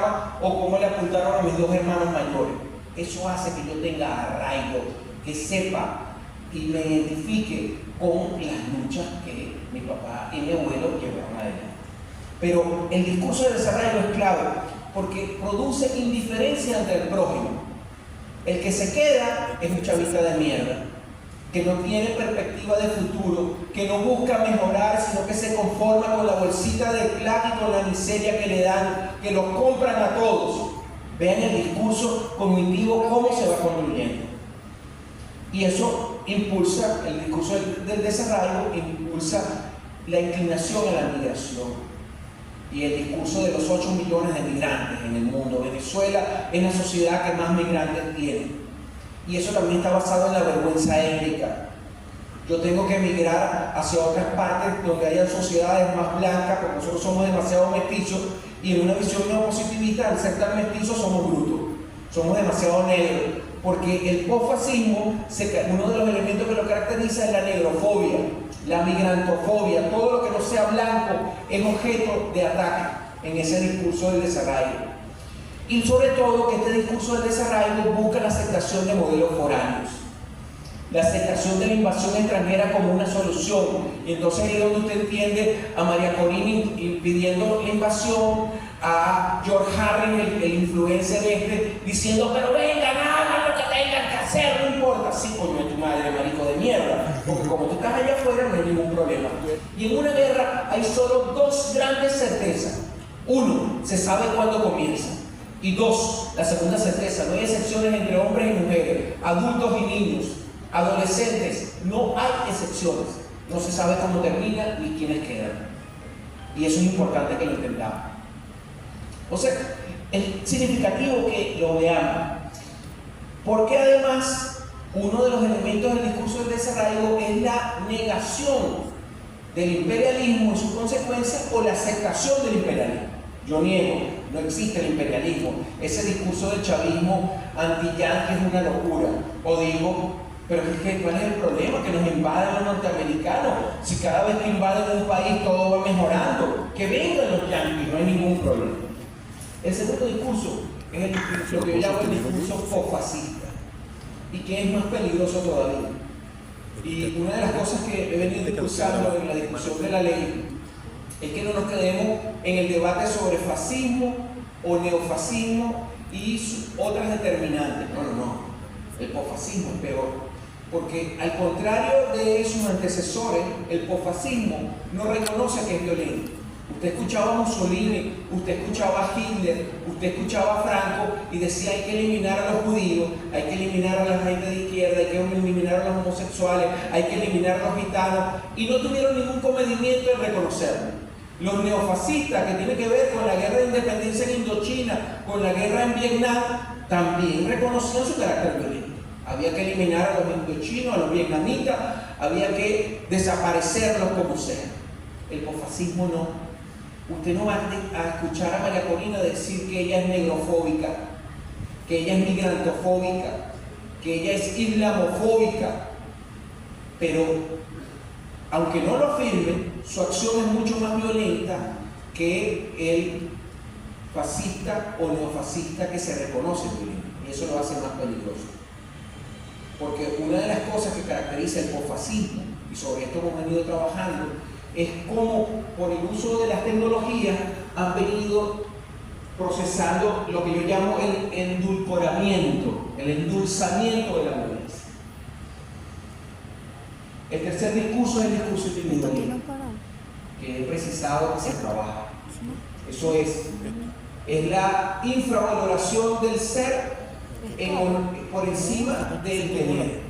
cama o cómo le apuntaron a mis dos hermanos mayores. Eso hace que yo tenga arraigo, que sepa y me identifique con las luchas que mi papá y mi abuelo llevaron adelante. Pero el discurso de desarraigo es clave porque produce indiferencia ante el prójimo. El que se queda es un chavista de mierda, que no tiene perspectiva de futuro, que no busca mejorar, sino que se conforma con la bolsita de plata y con la miseria que le dan, que los compran a todos. Vean el discurso cognitivo, cómo se va construyendo. Y eso impulsa, el discurso del desarraigo impulsa la inclinación a la migración. Y el discurso de los 8 millones de migrantes en el mundo. Venezuela es la sociedad que más migrantes tiene. Y eso también está basado en la vergüenza étnica. Yo tengo que emigrar hacia otras partes donde haya sociedades más blancas, porque nosotros somos demasiado mestizos, y en una visión neopositivista, al ser tan mestizos, somos brutos, somos demasiado negros, porque el posfascismo, uno de los elementos que lo caracteriza es la negrofobia, la migrantofobia, todo lo que no sea blanco es objeto de ataque en ese discurso del desarraigo. Y sobre todo que este discurso del desarraigo busca la aceptación de modelos foráneos, la aceptación de la invasión extranjera como una solución. Y entonces ahí es donde usted entiende a María Corina pidiendo la invasión, a George Harris, el influencer diciendo, pero vengan, hagan lo que tengan que hacer, no importa. Sí, coño de tu madre, marico de mierda, porque como tú estás allá afuera no hay ningún problema. Y en una guerra hay solo dos grandes certezas. Uno, se sabe cuándo comienza. Y dos, la segunda certeza, no hay excepciones entre hombres y mujeres, adultos y niños, adolescentes, no hay excepciones. No se sabe cómo termina ni quiénes quedan. Y eso es importante que lo entendamos. O sea, es significativo que lo veamos. Porque además, uno de los elementos del discurso del desarraigo es la negación del imperialismo en su consecuencia o la aceptación del imperialismo. Yo niego, no existe el imperialismo. Ese discurso del chavismo anti-yanqui es una locura. O digo, pero es que ¿cuál es el problema? Que nos invaden los norteamericanos. Si cada vez que invaden un país todo va mejorando, que vengan los yanquis, no hay ningún problema. El segundo discurso es lo que yo llamo el discurso posfascista, y que es más peligroso todavía. Y una de las cosas que he venido discursando en la discusión de la ley es que no nos quedemos en el debate sobre fascismo o neofascismo y sus otras determinantes. No. El posfascismo es peor. Porque al contrario de sus antecesores, el posfascismo no reconoce que es violento. Usted escuchaba a Mussolini, usted escuchaba a Hitler, usted escuchaba a Franco y decía hay que eliminar a los judíos, hay que eliminar a la gente de izquierda, hay que eliminar a los homosexuales, hay que eliminar a los gitanos, y no tuvieron ningún comedimiento en reconocerlo. Los neofascistas, que tienen que ver con la guerra de independencia en Indochina, con la guerra en Vietnam, también reconocían su carácter violento. Había que eliminar a los indochinos, a los vietnamitas, había que desaparecerlos como sea. El posfascismo no. Usted no va a escuchar a María Corina decir que ella es negrofóbica, que ella es migrantofóbica, que ella es islamofóbica, pero aunque no lo afirme, su acción es mucho más violenta que el fascista o neofascista que se reconoce violento, y eso lo hace más peligroso. Porque una de las cosas que caracteriza el posfascismo, y sobre esto hemos venido trabajando, es cómo por el uso de las tecnologías han venido procesando lo que yo llamo el endulcoramiento, el endulzamiento de la violencia. El tercer discurso es el discurso individualista, que he precisado que se trabaja. Eso es la infravaloración del ser por encima del tener.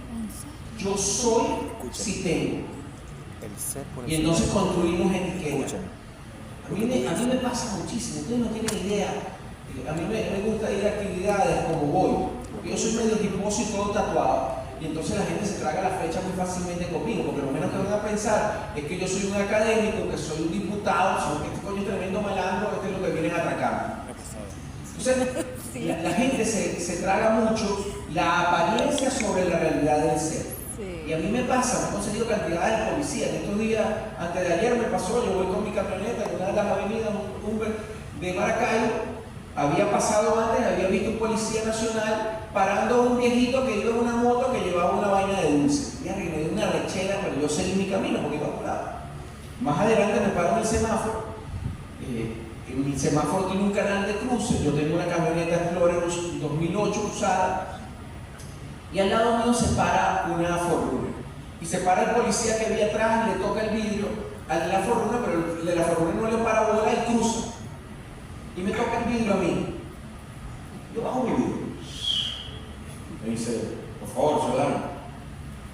Yo soy si tengo. Y entonces construimos etiquetas. A mí me pasa muchísimo, ustedes no tienen idea. A mí me gusta ir a actividades como voy, porque yo soy medio tiposo y todo tatuado. Y entonces la gente se traga la fecha muy fácilmente conmigo, porque lo menos que van a pensar es que yo soy un académico, que soy un diputado, sino que este coño es tremendo malandro, este es lo que vienen a atracar. Entonces, la gente se traga mucho la apariencia sobre la realidad del ser. Y a mí me pasa, me he conseguido cantidades de policías. Estos días, antes de ayer me pasó, yo voy con mi camioneta en una de las avenidas Uber de Maracaibo había pasado antes, había visto un policía nacional parando a un viejito que iba en una moto que llevaba una vaina de dulce. Y me dio una rechera, pero yo seguí mi camino porque iba apurado. Más adelante me paro en el semáforo. Mi semáforo tiene un canal de cruce. Yo tengo una camioneta Explorer 2008 usada. Y al lado mío se para una Ford Runner. Y se para el policía que había atrás y le toca el vidrio al de la Ford Runner, pero el de la Ford Runner no le para bola y cruza. Y me toca el vidrio a mí. Yo bajo mi vidrio. Me dice, por favor, ciudadano,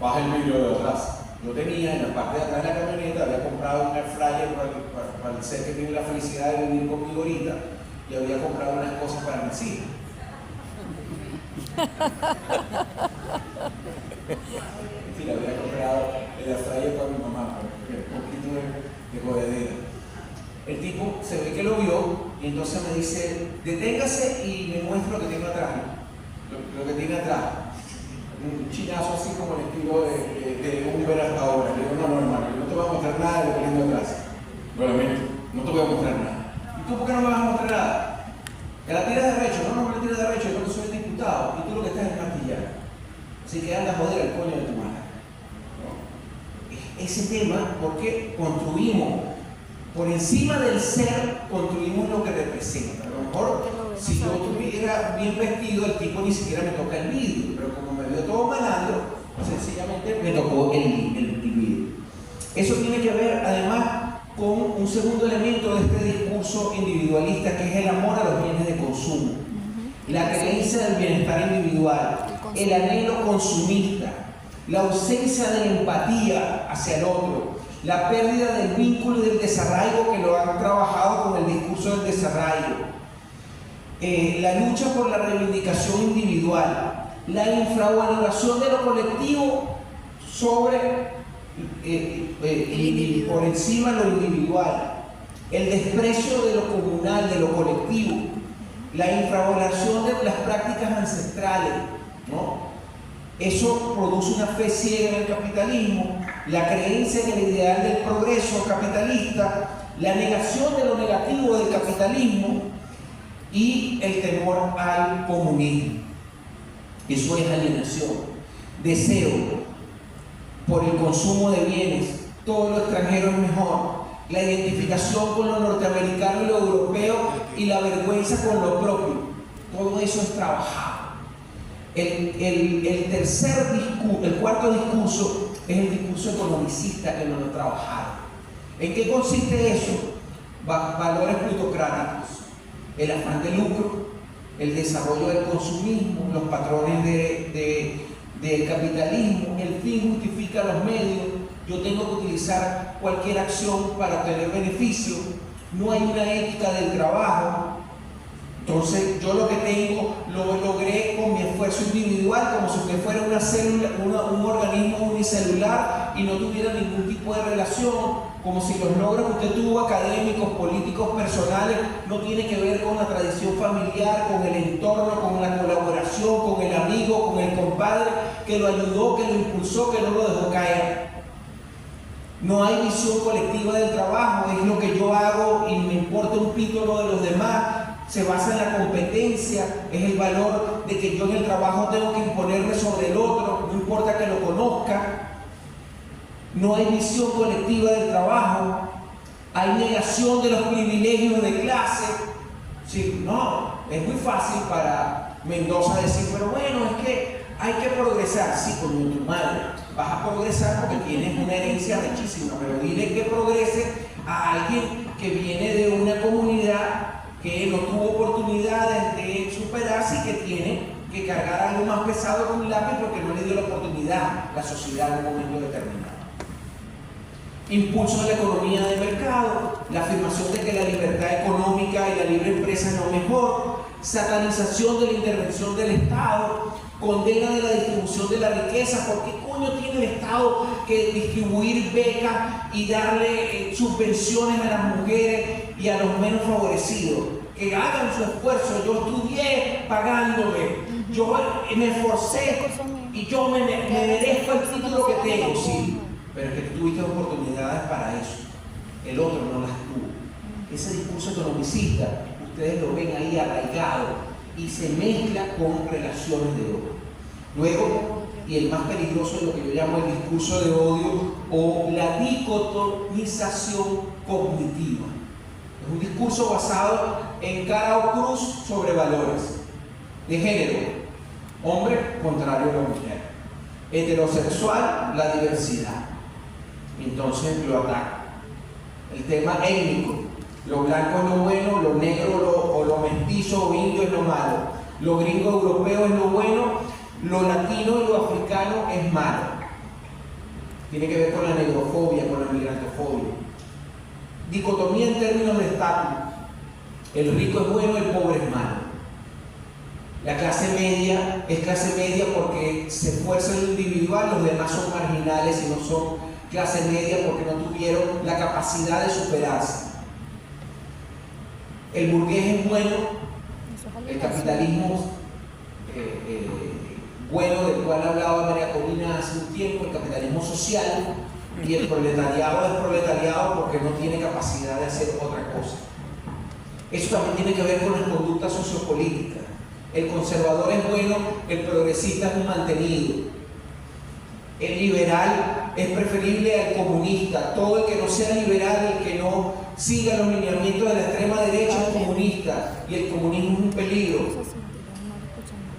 baja el vidrio de atrás. Yo tenía en la parte de atrás de la camioneta, había comprado un air fryer para el ser que tiene la felicidad de vivir conmigo ahorita, y había comprado unas cosas para mis hijas. En fin, había comprado el air fryer para mi mamá, un poquito de jodedera. El tipo se ve que lo vio y entonces me dice, deténgase y me muestra lo que tengo atrás. Lo que tiene atrás. Un chinazo así como el estilo de Uber hasta ahora. Le digo, no, hermano, yo no te voy a mostrar nada de lo que tengo atrás. Lo lamento, no te voy a mostrar nada. ¿Y tú por qué no me vas a mostrar nada? Que la tiras de recho. No me la tiras de recho, yo no soy diputado y tú lo que estás es martillar. Así que anda a joder el coño de tu madre. ¿No? Ese tema, porque construimos por encima del ser, construimos lo que representa. A lo mejor, si yo estuviera bien vestido, el tipo ni siquiera me toca el vidrio, pero como me veo todo malandro, sencillamente me tocó el vidrio. Eso tiene que ver, además, con un segundo elemento de este discurso individualista, que es el amor a los bienes de consumo, la creencia del bienestar individual, el anhelo consumista, la ausencia de la empatía hacia el otro, la pérdida del vínculo y del desarraigo, que lo han trabajado con el discurso del desarraigo, la lucha por la reivindicación individual, la infravaloración de lo colectivo sobre y por encima de lo individual, el desprecio de lo comunal, de lo colectivo, la infravaloración de las prácticas ancestrales, ¿no? Eso produce una fe ciega en el capitalismo, la creencia en el ideal del progreso capitalista, la negación de lo negativo del capitalismo y el temor al comunismo. Eso es alienación, deseo por el consumo de bienes, todo lo extranjero es mejor, la identificación con lo norteamericano y lo europeo y la vergüenza con lo propio. Todo eso es trabajado. El cuarto discurso es el discurso economicista que no lo trabajaron. ¿En qué consiste eso? Valores plutocráticos, el afán de lucro, el desarrollo del consumismo, los patrones del capitalismo, el fin justifica los medios, yo tengo que utilizar cualquier acción para obtener beneficio, no hay una ética del trabajo. Entonces yo lo que tengo lo logré con mi esfuerzo individual, como si usted fuera una célula, un organismo unicelular y no tuviera ningún tipo de relación, como si los logros que usted tuvo académicos, políticos, personales, no tiene que ver con la tradición familiar, con el entorno, con la colaboración, con el amigo, con el compadre que lo ayudó, que lo impulsó, que no lo dejó caer. No hay visión colectiva del trabajo, es lo que yo hago y me importa un pito lo de los demás. Se basa en la competencia, es el valor de que yo en el trabajo tengo que imponerme sobre el otro, no importa que lo conozca. No hay visión colectiva del trabajo, hay negación de los privilegios de clase. Sí, no, es muy fácil para Mendoza decir, pero bueno, es que hay que progresar. Sí, con tu madre, vas a progresar porque tienes una herencia rechísima, pero dile que progrese a alguien que viene de una comunidad que no tuvo oportunidades de superarse y que tiene que cargar algo más pesado con un lápiz porque no le dio la oportunidad la sociedad en un momento determinado. Impulso de la economía de mercado, la afirmación de que la libertad económica y la libre empresa es lo mejor, satanización de la intervención del Estado, condena de la distribución de la riqueza. ¿Por qué coño tiene el Estado que distribuir becas y darle subvenciones a las mujeres y a los menos favorecidos? Que hagan su esfuerzo. Yo estudié pagándome, yo me esforcé y yo me merezco el título que tengo, sí, pero es que tú tuviste oportunidades para eso, el otro no las tuvo. Ese discurso economicista, ustedes lo ven ahí arraigado y se mezcla con relaciones de odio. Luego, y el más peligroso es lo que yo llamo el discurso de odio o la dicotomización cognitiva. Es un discurso basado en cara o cruz sobre valores de género, hombre contrario a la mujer, heterosexual, la diversidad. Entonces lo ataca. El tema étnico, lo blanco es lo bueno, lo negro o lo mestizo o indio es lo malo, lo gringo europeo es lo bueno, lo latino y lo africano es malo. Tiene que ver con la negrofobia, con la migrantofobia. Dicotomía en términos de estatus. El rico es bueno, el pobre es malo. La clase media es clase media porque se esfuerza en lo individual, los demás son marginales y no son clase media porque no tuvieron la capacidad de superarse. El burgués es bueno, el capitalismo bueno del cual hablaba María Corina hace un tiempo, el capitalismo social, y el proletariado es proletariado porque no tiene capacidad de hacer otra cosa. Eso también tiene que ver con las conductas sociopolíticas. El conservador es bueno, el progresista es un mantenido. El liberal es preferible al comunista. Todo el que no sea liberal, el que no siga los lineamientos de la extrema derecha es comunista, y el comunismo es un peligro.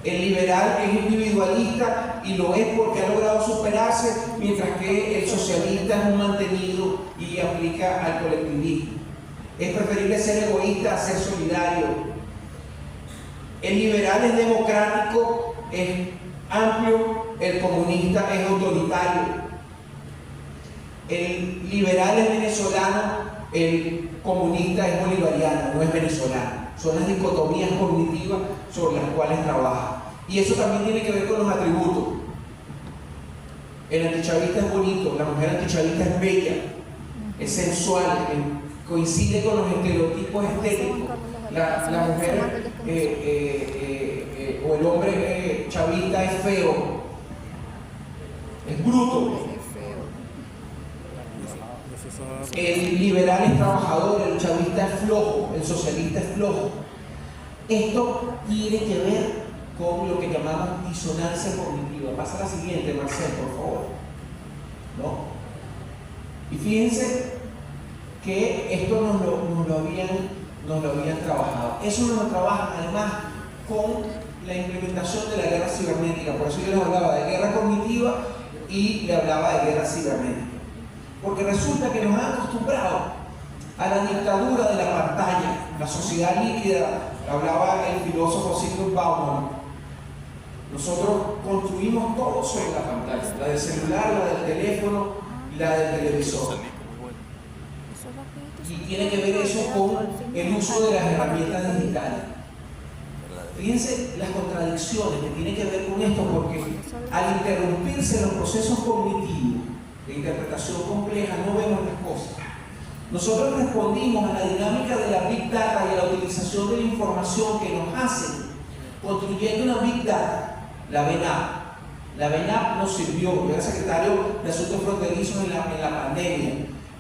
El liberal es individualista y lo es porque ha logrado superarse, mientras que el socialista es un mantenido y aplica al colectivismo. Es preferible ser egoísta a ser solidario. El liberal es democrático, es amplio, el comunista es autoritario. El liberal es venezolano, el comunista es bolivariano, no es venezolano. Son las dicotomías cognitivas sobre las cuales trabaja. Y eso también tiene que ver con los atributos. El antichavista es bonito, la mujer antichavista es bella, es sensual, coincide con los estereotipos estéticos. La mujer o el hombre chavista es feo, es bruto. El liberal es trabajador, el chavista es flojo, el socialista es flojo. Esto tiene que ver con lo que llamamos disonancia cognitiva. Pasa a la siguiente, Marcel, por favor. ¿No? Y fíjense que esto nos lo habían trabajado. Eso nos lo trabajan además con la implementación de la guerra cibernética. Por eso yo les hablaba de guerra cognitiva y le hablaba de guerra cibernética. Porque resulta que nos han acostumbrado a la dictadura de la pantalla, la sociedad líquida. Hablaba el filósofo Zygmunt Bauman. Nosotros construimos todo sobre la pantalla, la del celular, la del teléfono, la del televisor. Y tiene que ver eso con el uso de las herramientas digitales. Fíjense las contradicciones que tienen que ver con esto, porque al interrumpirse los procesos cognitivos de interpretación compleja, no vemos las cosas. Nosotros respondimos a la dinámica de la Big Data y a la utilización de la información que nos hacen, construyendo una Big Data, la BENAP. La BENAP nos sirvió, yo era secretario de Asuntos Fronterizos en la pandemia,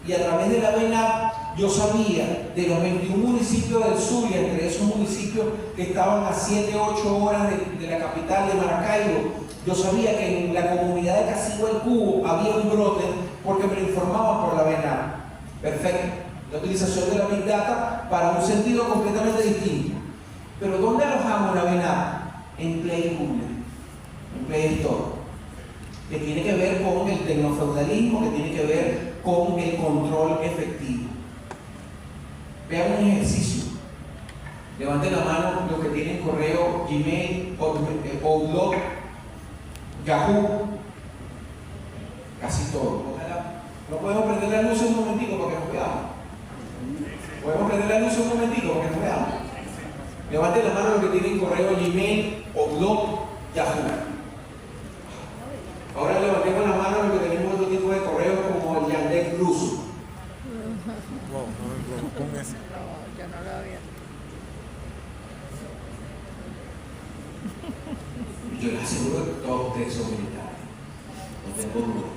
y a través de la BENAP yo sabía de los 21 municipios del sur, y entre esos municipios que estaban a 7-8 horas de la capital de Maracaibo, yo sabía que en la comunidad de Casigua del Cubo había un brote porque me lo informaban por la BENAP. Perfecto. La utilización de la Big Data para un sentido completamente distinto. Pero ¿dónde alojamos la BENAP? En Play Google, en Play Store, que tiene que ver con el tecnofeudalismo, que tiene que ver con el control efectivo. Vean un ejercicio. Levanten la mano los que tienen correo, Gmail, Outlook, Yahoo, casi todo. No podemos prender la luz un momentico para que nos veamos. Podemos prender la luz un momentico para que nos veamos. Levanten la mano los que tienen correo, Gmail, Outlook, Yahoo. Ahora levantemos la mano los que tenemos otro tipo de correo como el Yandex ruso. Yo no lo había. Yo les aseguro que todos ustedes son militares, no tengo duda.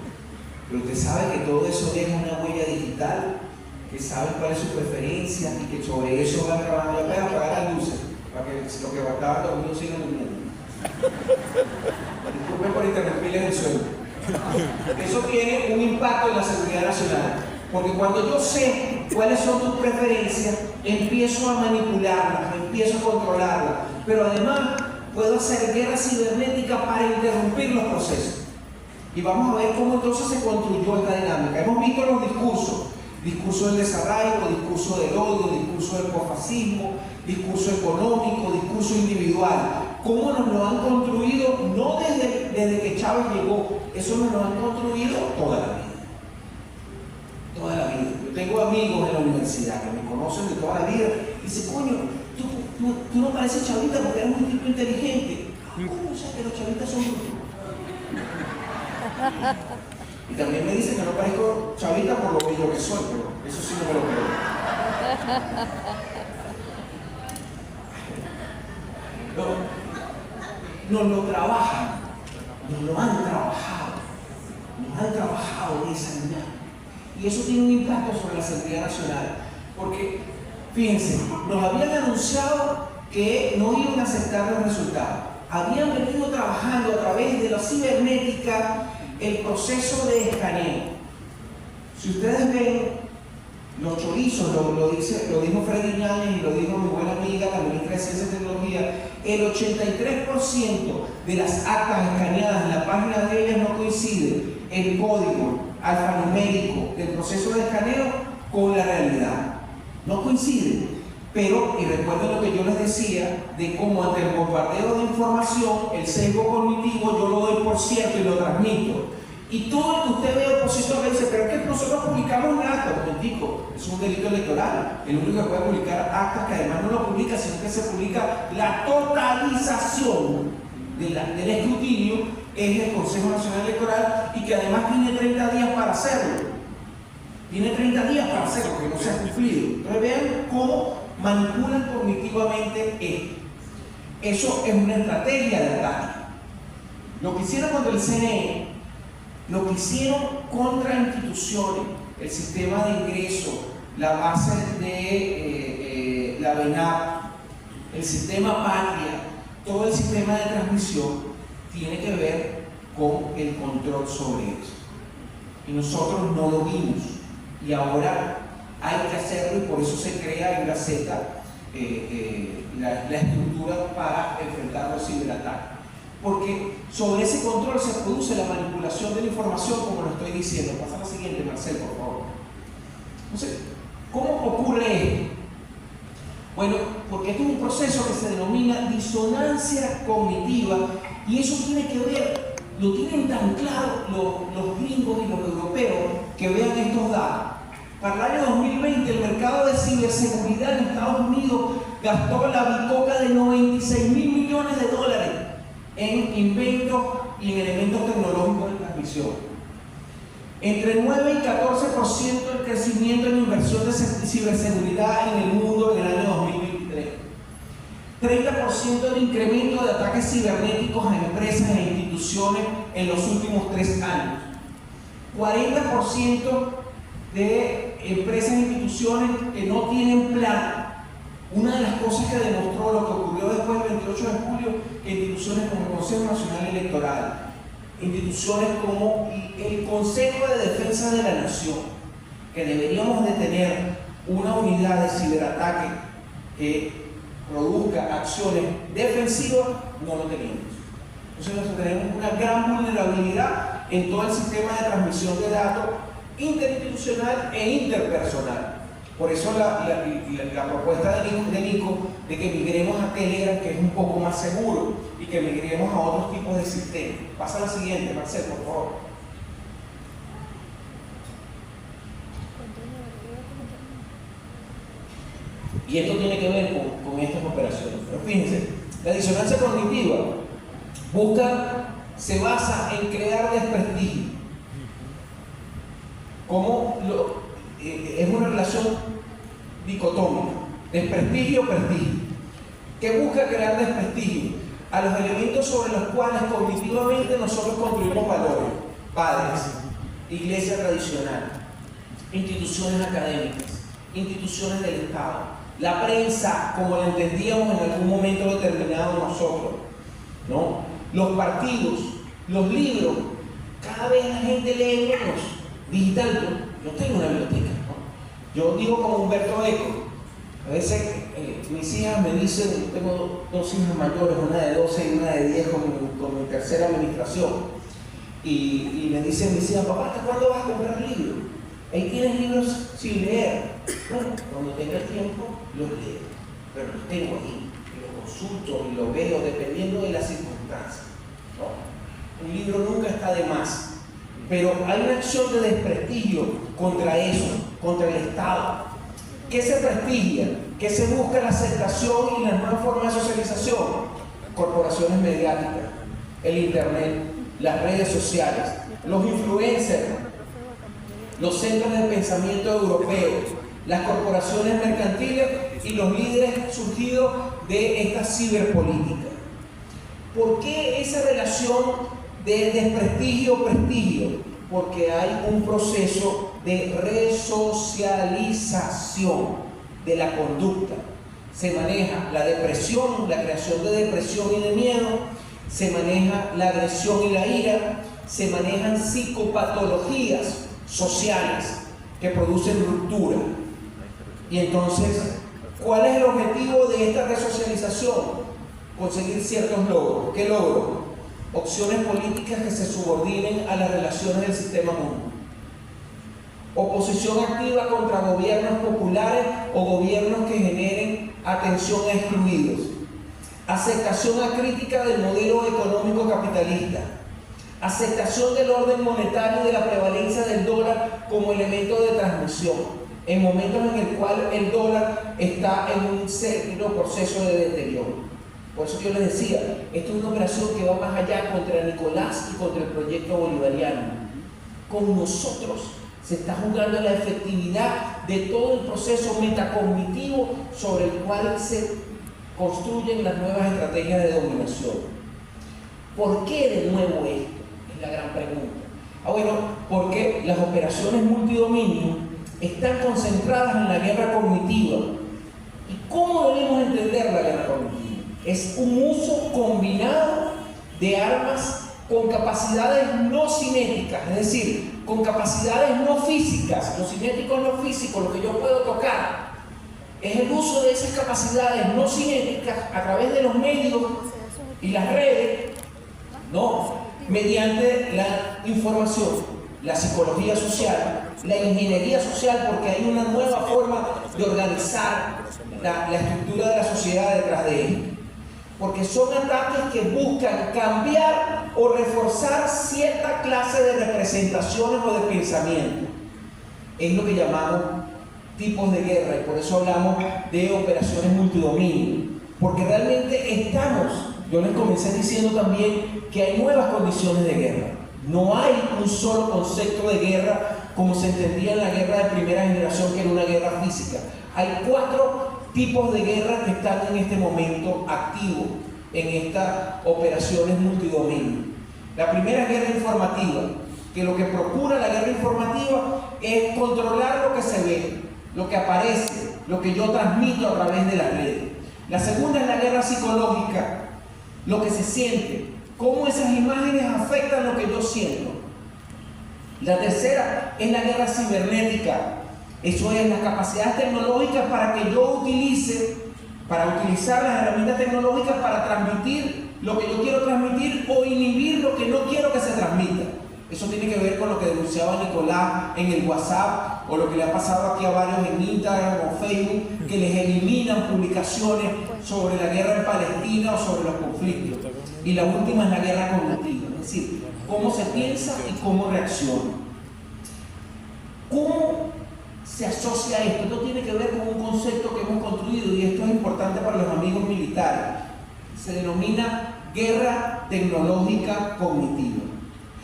Pero usted sabe que todo eso deja una huella digital que saben cuál es su preferencia y que sobre eso van trabajando. Ya pueden apagar las luces para que lo que estaban dormidos sigan durmiendo. Disculpen por interrumpirles el sueño. Eso tiene un impacto en la seguridad nacional, porque cuando yo sé cuáles son tus preferencias, empiezo a manipularlas, empiezo a controlarlas, pero además puedo hacer guerra cibernética para interrumpir los procesos. Y vamos a ver cómo entonces se construyó esta dinámica. Hemos visto los discursos: discurso del desarraigo, discurso del odio, discurso del posfascismo, discurso económico, discurso individual. Cómo nos lo han construido, no desde que Chávez llegó, eso nos lo han construido toda la vida. Toda la vida. Yo tengo amigos en la universidad que me conocen de toda la vida y dicen: coño, tú no pareces chavista porque eres un tipo inteligente. ¿Cómo? O sea, que los chavistas son brutos. Y también me dicen que no parezco chavista por lo bello que soy, pero eso sí no me lo creo. Nos lo trabajan, nos lo han trabajado de esa manera. Y eso tiene un impacto sobre la seguridad nacional. Porque, fíjense, nos habían anunciado que no iban a aceptar los resultados. Habían venido trabajando a través de la cibernética el proceso de escaneo. Si ustedes ven los chorizos, lo dijo Freddy Ñáñez y lo dijo mi buena amiga, la ministra de Ciencia y Tecnología, el 83% de las actas escaneadas en la página de ellas no coincide el código alfanumérico del proceso de escaneo con la realidad. No coincide. Pero, y recuerden lo que yo les decía, de cómo ante el bombardeo de información, el sesgo cognitivo yo lo doy por cierto y lo transmito. Y todo el que usted ve opositor le dice: pero es que nosotros publicamos un acta. Un momentico, es un delito electoral. El único que puede publicar actas, que además no lo publica, sino que se publica la totalización del escrutinio, es el Consejo Nacional Electoral, y que además tiene 30 días para hacerlo. Tiene 30 días para hacerlo, que no se ha cumplido. Entonces vean cómo manipulan cognitivamente esto. Eso es una estrategia de ataque. Lo que hicieron contra el CNE, lo que hicieron contra instituciones, el sistema de ingreso, la base de la BENAP, el sistema Patria, todo el sistema de transmisión, tiene que ver con el control sobre eso. Y nosotros no lo vimos. Y ahora hay que hacerlo, y por eso se crea en Gaceta la estructura para enfrentar los ciberataques. Porque sobre ese control se produce la manipulación de la información, como lo estoy diciendo. Pasa a la siguiente, Marcel, por favor. Entonces, ¿cómo ocurre esto? Bueno, porque esto es un proceso que se denomina disonancia cognitiva, y eso tiene que ver, lo tienen tan claro los gringos y los europeos, que vean estos datos. Para el año 2020, el mercado de ciberseguridad en Estados Unidos gastó la bicoca de $96.000 millones en inventos y en elementos tecnológicos de transmisión. Entre 9 y 14% el crecimiento en inversión de ciberseguridad en el mundo en el año 2023. 30% del incremento de ataques cibernéticos a empresas e instituciones en los últimos 3 años. 40% de empresas e instituciones que no tienen plan. Una de las cosas que demostró lo que ocurrió después del 28 de julio, que instituciones como el Consejo Nacional Electoral, instituciones como el Consejo de Defensa de la Nación, que deberíamos de tener una unidad de ciberataque que produzca acciones defensivas, no lo tenemos. Entonces nosotros tenemos una gran vulnerabilidad en todo el sistema de transmisión de datos interinstitucional e interpersonal. Por eso la propuesta de Nico de que migremos a Telegram, que es un poco más seguro, y que migremos a otros tipos de sistemas. Pasa a la siguiente, Marcel, por favor. Y esto tiene que ver con estas operaciones. Pero fíjense, la disonancia cognitiva se basa en crear desprestigio. Es una relación dicotómica, desprestigio-prestigio, que busca crear desprestigio a los elementos sobre los cuales cognitivamente nosotros construimos valores: padres, iglesia tradicional, instituciones académicas, instituciones del Estado, la prensa, como la entendíamos en algún momento determinado nosotros, ¿no? Los partidos, los libros, cada vez la gente lee menos digital. Yo tengo una biblioteca, ¿no? Yo digo como Humberto Eco, a veces mis hijas me dicen, tengo dos hijas mayores, una de 12 y una de 10 con mi tercera administración, y me dicen mis hijas, papá, ¿hasta cuándo vas a comprar libros? Ahí tienes libros sin leer. Bueno, cuando tenga tiempo los leo, pero los tengo ahí, y los consulto y los veo dependiendo de las circunstancias, ¿no? Un libro nunca está de más, pero hay una acción de desprestigio contra eso, contra el Estado. ¿Qué se prestigia? ¿Qué se busca? La aceptación y las nuevas formas de socialización. Corporaciones mediáticas, el internet, las redes sociales, los influencers, los centros de pensamiento europeos, las corporaciones mercantiles y los líderes surgidos de esta ciberpolítica. ¿Por qué esa relación de desprestigio-prestigio? Porque hay un proceso de resocialización de la conducta. Se maneja la depresión, la creación de depresión y de miedo, se maneja la agresión y la ira, se manejan psicopatologías sociales que producen ruptura. Y entonces, ¿cuál es el objetivo de esta resocialización? Conseguir ciertos logros. ¿Qué logros? Opciones políticas que se subordinen a las relaciones del sistema mundo. Oposición activa contra gobiernos populares o gobiernos que generen atención a excluidos. Aceptación acrítica del modelo económico capitalista. Aceptación del orden monetario y de la prevalencia del dólar como elemento de transmisión, en momentos en el cual el dólar está en un serio proceso de deterioro. Por eso yo les decía, esto es una operación que va más allá contra Nicolás y contra el proyecto bolivariano. Con nosotros se está jugando la efectividad de todo el proceso metacognitivo sobre el cual se construyen las nuevas estrategias de dominación. ¿Por qué de nuevo esto? Es la gran pregunta. Bueno, porque las operaciones multidominio están concentradas en la guerra cognitiva. ¿Y cómo debemos entender la guerra cognitiva? Es un uso combinado de armas con capacidades no cinéticas, es decir, con capacidades no físicas. Lo cinético es lo físico, lo que yo puedo tocar. Es el uso de esas capacidades no cinéticas a través de los medios y las redes, ¿no? Mediante la información, la psicología social, la ingeniería social, porque hay una nueva forma de organizar la estructura de la sociedad detrás de ella. Porque son ataques que buscan cambiar o reforzar cierta clase de representaciones o de pensamiento. Es lo que llamamos tipos de guerra, y por eso hablamos de operaciones multidominio. Porque realmente yo les comencé diciendo también que hay nuevas condiciones de guerra. No hay un solo concepto de guerra como se entendía en la guerra de primera generación, que era una guerra física. Hay 4 tipos de guerra que están en este momento activos en estas operaciones multidominio. La primera es guerra informativa, que lo que procura la guerra informativa es controlar lo que se ve, lo que aparece, lo que yo transmito a través de las redes. La segunda es la guerra psicológica, lo que se siente, cómo esas imágenes afectan lo que yo siento. La tercera es la guerra cibernética. Eso es las capacidades tecnológicas para que yo utilizar las herramientas tecnológicas para transmitir lo que yo quiero transmitir o inhibir lo que no quiero que se transmita. Eso tiene que ver con lo que denunciaba Nicolás en el WhatsApp, o lo que le ha pasado aquí a varios en Instagram o Facebook, que les eliminan publicaciones sobre la guerra en Palestina o sobre los conflictos. Y la última es la guerra cognitiva, es decir, cómo se piensa y cómo reacciona. ¿Cómo se asocia esto? Esto tiene que ver con un concepto que hemos construido, y esto es importante para los amigos militares. Se denomina guerra tecnológica cognitiva,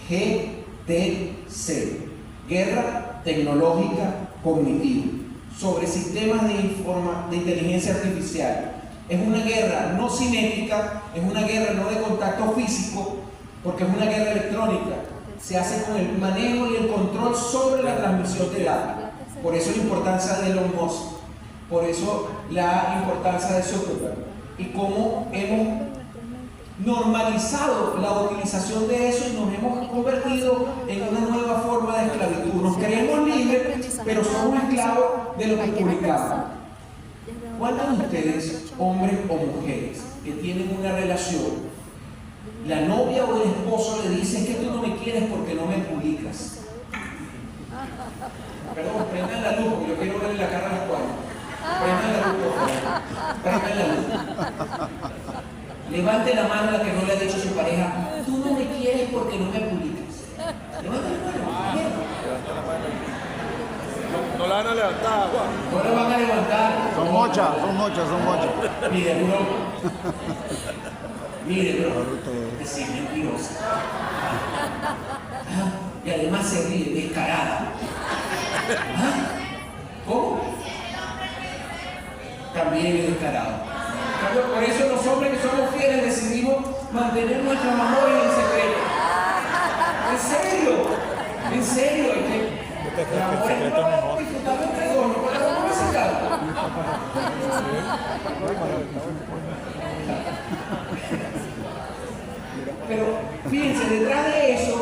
GTC, guerra tecnológica cognitiva, sobre sistemas de inteligencia artificial. Es una guerra no cinética, es una guerra no de contacto físico, porque es una guerra electrónica. Se hace con el manejo y el control sobre la transmisión de datos. Por eso la importancia de Elon Musk, por eso la importancia de Zuckerberg y cómo hemos normalizado la utilización de eso y nos hemos convertido en una nueva forma de esclavitud. Nos creemos libres, pero somos esclavos de lo que publicamos. ¿Cuántos de ustedes, hombres o mujeres, que tienen una relación, la novia o el esposo le dice: es que tú no me quieres porque no me publicas? Perdón, prendan la luz porque yo quiero verle la cara a los cuadros. Prendan la luz, por favor. Prendan la luz. Levante la mano la que no le ha dicho a su pareja: tú no me quieres porque no me publicas. Levante la mano. No la van a levantar, Juan. No la van a levantar. Son muchas. Mire, bro. Mire, bro. Es mentirosa. Ah, y además se ríe, descarada. ¿Ah? ¿Cómo? También es descarado. Por eso los hombres que somos fieles decidimos mantener nuestros amores en secreto. En serio, es que el amor es para disfrutarlo entre dos, no para publicitarlo. Pero fíjense, detrás de eso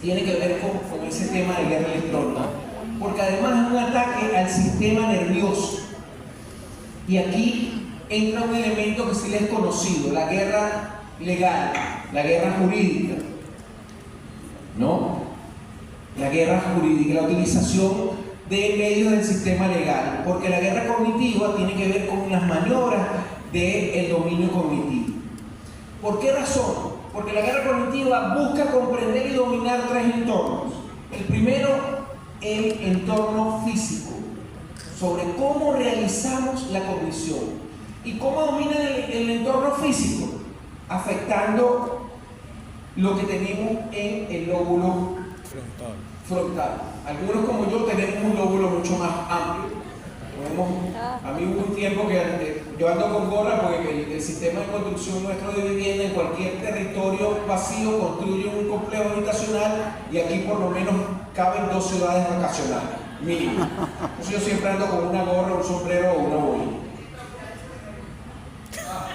tiene que ver con ese tema de guerra electrónica, porque además es un ataque al sistema nervioso. Y aquí entra un elemento que sí les es conocido: la guerra legal, la guerra jurídica, ¿no? La guerra jurídica, la utilización de medios del sistema legal, porque la guerra cognitiva tiene que ver con las maniobras del dominio cognitivo. ¿Por qué razón? Porque la guerra cognitiva busca comprender y dominar tres entornos. El primero, el entorno físico, sobre cómo realizamos la cognición. ¿Y cómo domina el entorno físico? Afectando lo que tenemos en el lóbulo frontal. Algunos, como yo, tenemos un lóbulo mucho más amplio. A mí hubo un tiempo que yo ando con gorra porque el sistema de construcción nuestro de vivienda en cualquier territorio vacío construye un complejo habitacional y aquí por lo menos caben 2 ciudades vacacionales, mínimo. Entonces yo siempre ando con una gorra, un sombrero o una boina.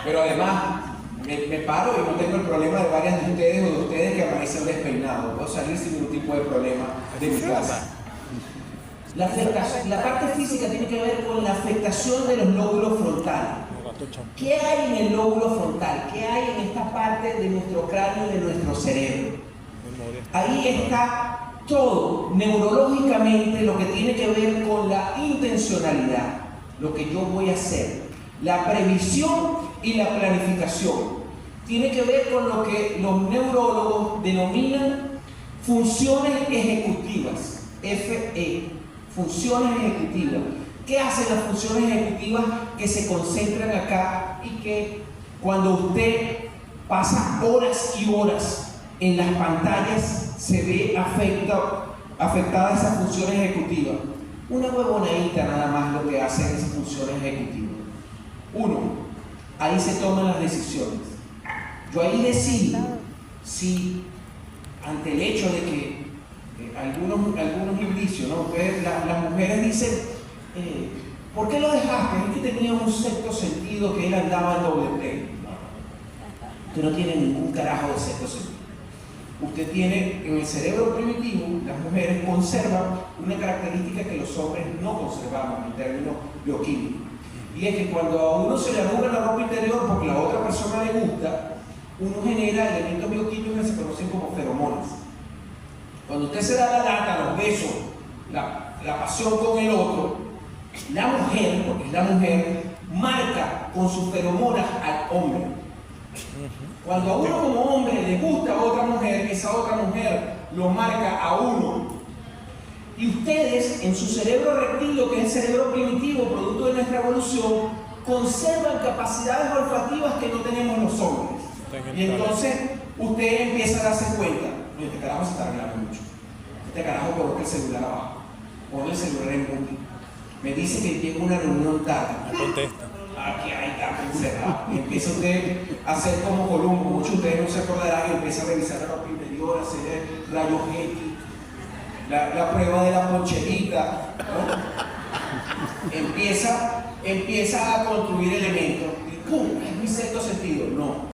Pero además me paro y no tengo el problema de varias de ustedes o de ustedes que amanecen despeinados. Puedo salir sin ningún tipo de problema de mi casa. La parte física tiene que ver con la afectación de los lóbulos frontales. ¿Qué hay en el lóbulo frontal? ¿Qué hay en esta parte de nuestro cráneo y de nuestro cerebro? Ahí está todo, neurológicamente, lo que tiene que ver con la intencionalidad, lo que yo voy a hacer, la previsión y la planificación. Tiene que ver con lo que los neurólogos denominan funciones ejecutivas, FE. Funciones ejecutivas. ¿Qué hacen las funciones ejecutivas que se concentran acá y que cuando usted pasa horas y horas en las pantallas se ve afectada esas funciones ejecutivas? Una huevonadita nada más lo que hacen esas funciones ejecutivas. Uno, ahí se toman las decisiones. Yo ahí decido si, ante el hecho de que algunos indicios, ¿no? Ustedes, las mujeres dicen: ¿por qué lo dejaste? Es que tenía un sexto sentido que él andaba en doble play. No. Usted no tiene ningún carajo de sexto sentido. Usted tiene en el cerebro primitivo, las mujeres conservan una característica que los hombres no conservamos en términos bioquímicos. Y es que cuando a uno se le arruga la ropa interior porque la otra persona le gusta, uno genera elementos bioquímicos que se conocen como feromonas. Cuando usted se da la lata, los besos, la pasión con el otro, la mujer, porque es la mujer, marca con sus feromonas al hombre. Cuando a uno como hombre le gusta a otra mujer, esa otra mujer lo marca a uno. Y ustedes, en su cerebro reptilo, que es el cerebro primitivo, producto de nuestra evolución, conservan capacidades olfativas que no tenemos los hombres. Y entonces usted empieza a darse cuenta: este carajo se está arreglando mucho. Este carajo coloca el celular abajo. Pone el celular en mute. Me dice que tiene una reunión tarde. No contesta. Aquí hay está encerrado. Y empieza usted a hacer como Columbo. Muchos de ustedes no se acordarán y empieza a revisar la ropa interior, a hacer rayos X. la prueba de la poncherita, ¿no? Empieza a construir elementos y ¡pum! Es mi sexto sentido. No.